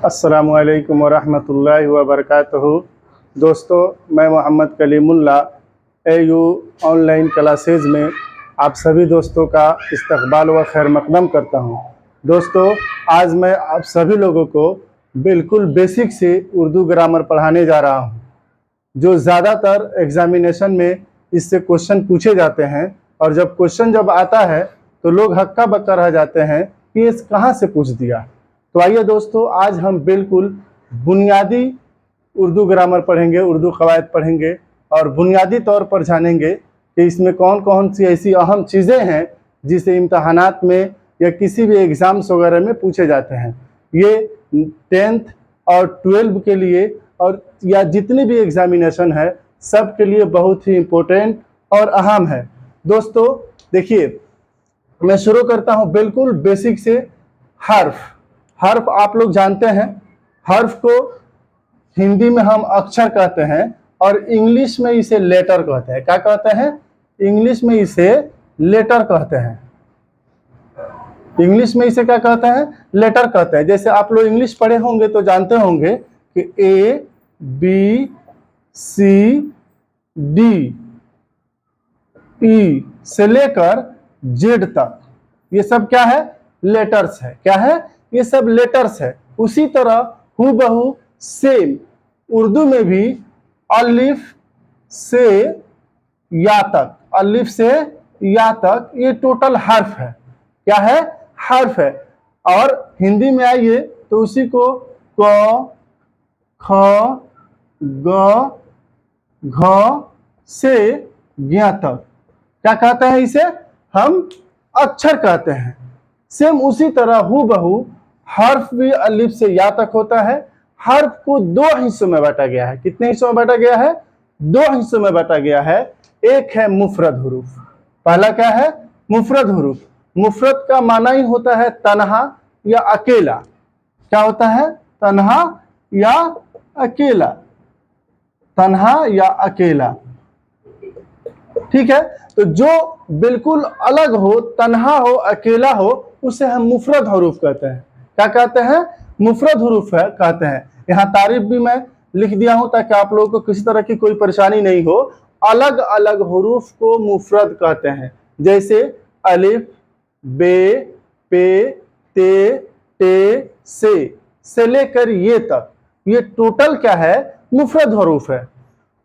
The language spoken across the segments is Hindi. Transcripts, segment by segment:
अस्सलामुअलैकुम वरहमतुल्लाहि वबरकातुहू। दोस्तों, मैं Mohammad Kalimulla AU online classes में आप सभी दोस्तों का इस्तकबाल व खैर मकदम करता हूं। दोस्तों, आज मैं आप सभी लोगों को बिल्कुल बेसिक से उर्दू ग्रामर पढ़ाने जा रहा हूं, जो ज़्यादातर एग्ज़ामिनेशन में इससे क्वेश्चन पूछे जाते हैं। और जब क्वेश्चन आता है तो लोग हक्का बक्का रह जाते हैं कि ये कहाँ से पूछ दिया। तो आइए दोस्तों, आज हम बिल्कुल बुनियादी उर्दू ग्रामर पढ़ेंगे, उर्दू कवायद पढ़ेंगे और बुनियादी तौर पर जानेंगे कि इसमें कौन कौन सी ऐसी अहम चीज़ें हैं जिसे इम्तहानात में या किसी भी एग्ज़ाम्स वगैरह में पूछे जाते हैं। ये 10th और 12 के लिए और या जितनी भी एग्ज़ामिनेशन है सब के लिए बहुत ही इम्पोर्टेंट और अहम है। दोस्तों देखिए, मैं शुरू करता हूँ बिल्कुल बेसिक से। हर्फ आप लोग जानते हैं, हर्फ को हिंदी में हम अक्षर कहते हैं और इंग्लिश में इसे लेटर कहते हैं। क्या कहते हैं? इंग्लिश में इसे लेटर कहते हैं। इंग्लिश में इसे क्या कहते हैं? लेटर कहते हैं। जैसे आप लोग इंग्लिश पढ़े होंगे तो जानते होंगे कि ABCD E से लेकर Z तक ये सब क्या है? लेटर्स है। क्या है? ये सब लेटर्स है। उसी तरह हूबहू सेम उर्दू में भी अलिफ से या तक, अलिफ से या तक ये टोटल हर्फ है। क्या है? हर्फ है। और हिंदी में आइए तो उसी को क, ख, ग, घ से ज्ञ तक क्या कहते हैं? इसे हम अक्षर कहते हैं। सेम उसी तरह हूबहू हर्फ भी अलिफ से या तक होता है। हर्फ को दो हिस्सों में बांटा गया है। कितने हिस्सों में बांटा गया है? दो हिस्सों में बांटा गया है। एक है मुफरद हुरूफ। पहला क्या है? मुफरद हुरूफ। मुफरद का माना ही होता है तन्हा या अकेला। क्या होता है? तन्हा या अकेला। तन्हा या अकेला, ठीक है। तो जो बिल्कुल अलग हो, तन्हा हो, अकेला हो, उसे हम मुफरद हुरूफ कहते हैं। क्या कहते हैं? मुफरद हुरूफ है कहते हैं। यहाँ तारीफ भी मैं लिख दिया हूं ताकि आप लोगों को किसी तरह की कोई परेशानी नहीं हो। अलग अलग हुरूफ को मुफरद कहते हैं। जैसे अलिफ, बे, पे, ते, टे, से लेकर ये तक, ये टोटल क्या है? मुफरद हुरूफ है।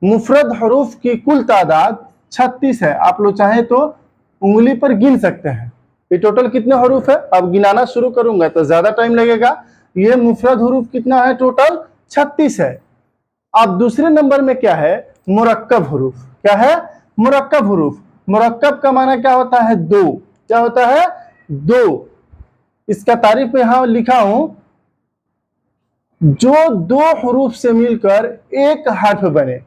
मुफरद हुरूफ की कुल तादाद 36 है। आप लोग चाहें तो उंगली पर गिन सकते हैं। ये टोटल कितने हुरूफ है? अब गिनाना शुरू करूंगा तो ज्यादा टाइम लगेगा। ये मुफरद हुरूफ कितना है? टोटल 36 है। अब दूसरे नंबर में क्या है? मुरक्कब हुरूफ। क्या है? मुरक्कब हुरूफ। मुरक्कब का माना क्या होता है? दो। क्या होता है? दो। इसका तारीफ में यहां लिखा हूं, जो दो हुरूफ से मिलकर एक हर्फ बने।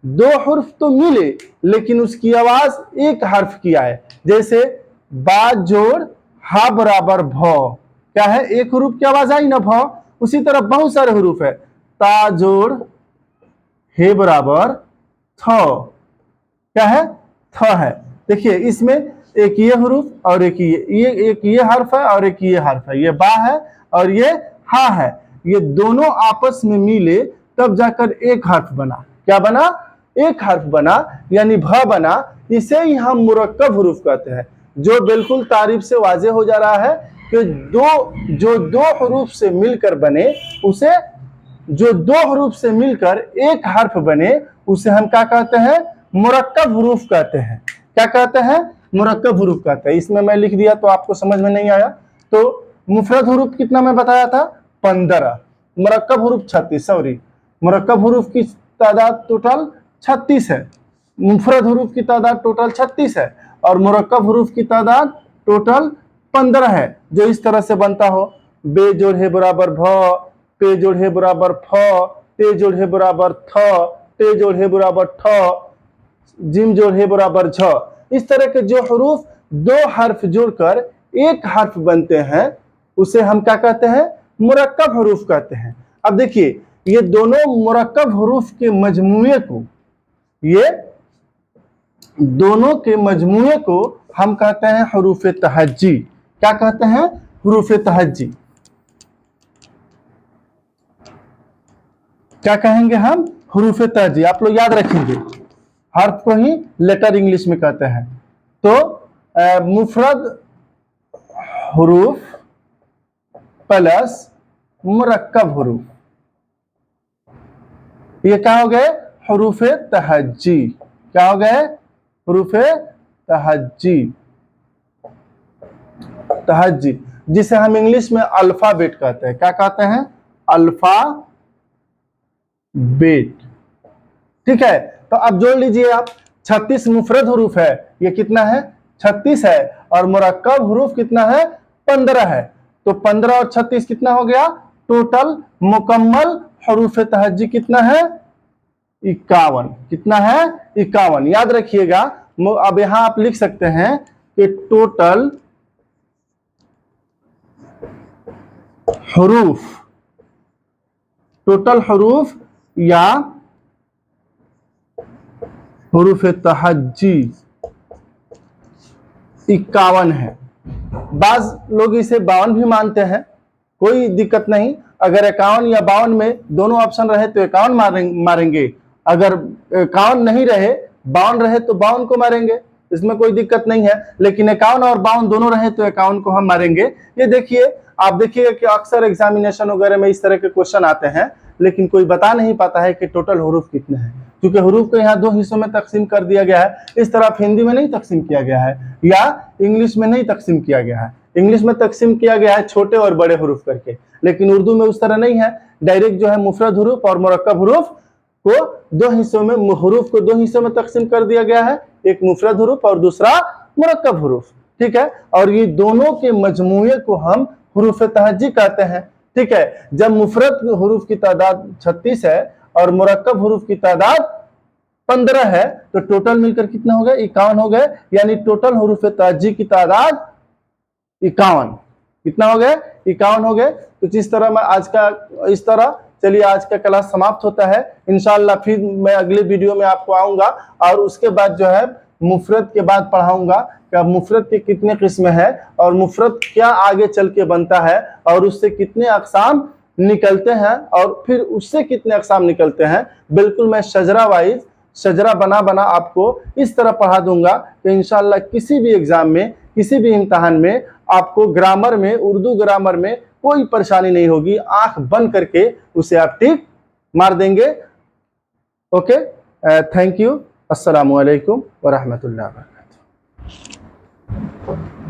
दो हुर्फ तो मिले लेकिन उसकी आवाज एक हर्फ की आए। जैसे बा जोड़ हा बराबर भ, क्या है? एक हुरूफ की आवाज आई ना, भ। उसी तरह बहुत सारे हुरूफ है। ता जोड़ हे बराबर थ, क्या है? थ है। देखिए इसमें एक ये हुरूफ और एक ये हर्फ है और एक ये हर्फ है। ये बा है और ये हा है। ये दोनों आपस में मिले तब जाकर एक हर्फ बना। क्या बना? एक हर्फ बना, यानी भ बना। इसे ही हम मुरक्कब हुरूफ कहते हैं। जो बिल्कुल तारीफ से वाजे हो जा रहा है कि जो दो हुरूफ से मिलकर बने, उसे जो दो हुरूफ से मिलकर एक हर्फ बने उसे हम क्या कहते हैं? मुरक्कब हुरूफ कहते हैं। क्या कहते हैं? मुरक्कब हुरूफ कहते हैं। इसमें मैं लिख दिया तो आपको समझ में नहीं आया। तो मुफरद हुरूफ कितना मैं बताया था? 15। मुरक्कब हुरूफ 36। सॉरी, मुरक्कब हुरूफ की तादाद टोटल 36 है। मुफरद हुरूफ की तादाद टोटल 36 है और मुरक्कब हुरूफ की तादाद टोटल 15 है। जो इस तरह से बनता हो, बे जोड़ है बराबर भ, पे जोड़ है बराबर फ, ते जोड़ है बराबर थ, ते जोड़ है बराबर ठ, जिम जोड़ है बराबर झ। इस तरह के जो हुरूफ दो हर्फ जोड़कर एक हर्फ बनते हैं उसे हम क्या कहते हैं? मुरक्कब हुरूफ कहते हैं। अब देखिए, ये दोनों मुरक्कब हुरूफ के मजमूए को, ये दोनों के मजमूए को हम कहते हैं हुरूफ तहज्जी। क्या कहते हैं? हुरूफ तहज्जी। क्या कहेंगे हम? हरूफ तहजी। आप लोग याद रखेंगे, हर्फ को ही लेटर इंग्लिश में कहते हैं। तो मुफरद हरूफ प्लस मुरक्कब हरूफ, ये क्या हो गए? हरूफ तहजी। क्या हो गए? हरूफ तहजी। तहजी जिसे हम इंग्लिश में अल्फाबेट कहते हैं। क्या कहते हैं? अल्फाबेट। ठीक है, तो अब जोड़ लीजिए आप, 36 मुफरद हरूफ है। ये कितना है? 36 है। और मुरक्कब हरूफ कितना है? 15 है। तो 15 और 36 कितना हो गया? टोटल मुकम्मल हरूफ तहजी कितना है? 51। कितना है? 51। याद रखिएगा, अब यहां आप लिख सकते हैं कि टोटल हरूफ या हरूफ तहजी 51 है। बाज लोग इसे 52 भी मानते हैं, कोई दिक्कत नहीं। अगर 51 या 52 में दोनों ऑप्शन रहे तो 51 मारेंगे, अगर 51 नहीं रहे, 52 रहे तो 52 को मारेंगे, इसमें कोई दिक्कत नहीं है। लेकिन 51 और 52 दोनों रहे तो 51 को हम मारेंगे। ये देखिए, आप देखिएगा कि अक्सर एग्जामिनेशन वगैरह में इस तरह के क्वेश्चन आते हैं, लेकिन कोई बता नहीं पाता है कि टोटल हरूफ कितने हैं, क्योंकि हरूफ को यहाँ 2 हिस्सों में तकसीम कर दिया गया है। इस तरफ हिंदी में नहीं तकसीम किया गया है या इंग्लिश में नहीं तकसीम किया गया है। इंग्लिश में तकसीम किया गया है छोटे और बड़े हरूफ करके, लेकिन उर्दू में उस तरह नहीं है। डायरेक्ट जो है मुफरद हरूफ और मुरक्कब हरूफ को 2 हिस्सों में, हरूफ को 2 हिस्सों में तकसीम कर दिया गया है, एक मुफरद हरूफ और दूसरा मुरक्कब हरूफ। ठीक है, और ये दोनों के मजमूए को हम हरूफ तहजी कहते हैं। ठीक है, जब मुफरद हरूफ की तादाद 36 है और मुरक्कब हरूफ की तादाद 15 है, तो टोटल मिलकर कितना हो गया? 51 हो गए। यानी टोटल हरूफ तहजी की तादाद 51। कितना हो गए? 51 हो गए। तो जिस तरह मैं आज का, इस तरह चलिए आज का क्लास समाप्त होता है। इंशाअल्लाह फिर मैं अगले वीडियो में आपको आऊंगा और उसके बाद जो है मुफरद के बाद पढ़ाऊंगा कि मुफरद के कितने किस्म है और मुफरद क्या आगे चल के बनता है और उससे कितने अक़साम निकलते हैं और फिर उससे कितने अक़साम निकलते हैं। बिल्कुल मैं शजरा वाइज, शजरा बना बना आपको इस तरह पढ़ा दूंगा कि इंशाअल्लाह किसी भी एग्जाम में, किसी भी इम्तहान में आपको ग्रामर में, उर्दू ग्रामर में कोई परेशानी नहीं होगी। आंख बंद करके उसे आप टिक मार देंगे। Okay, thank you. अस्सलामु अलैकुम व रहमतुल्लाहि व बरकातुहू।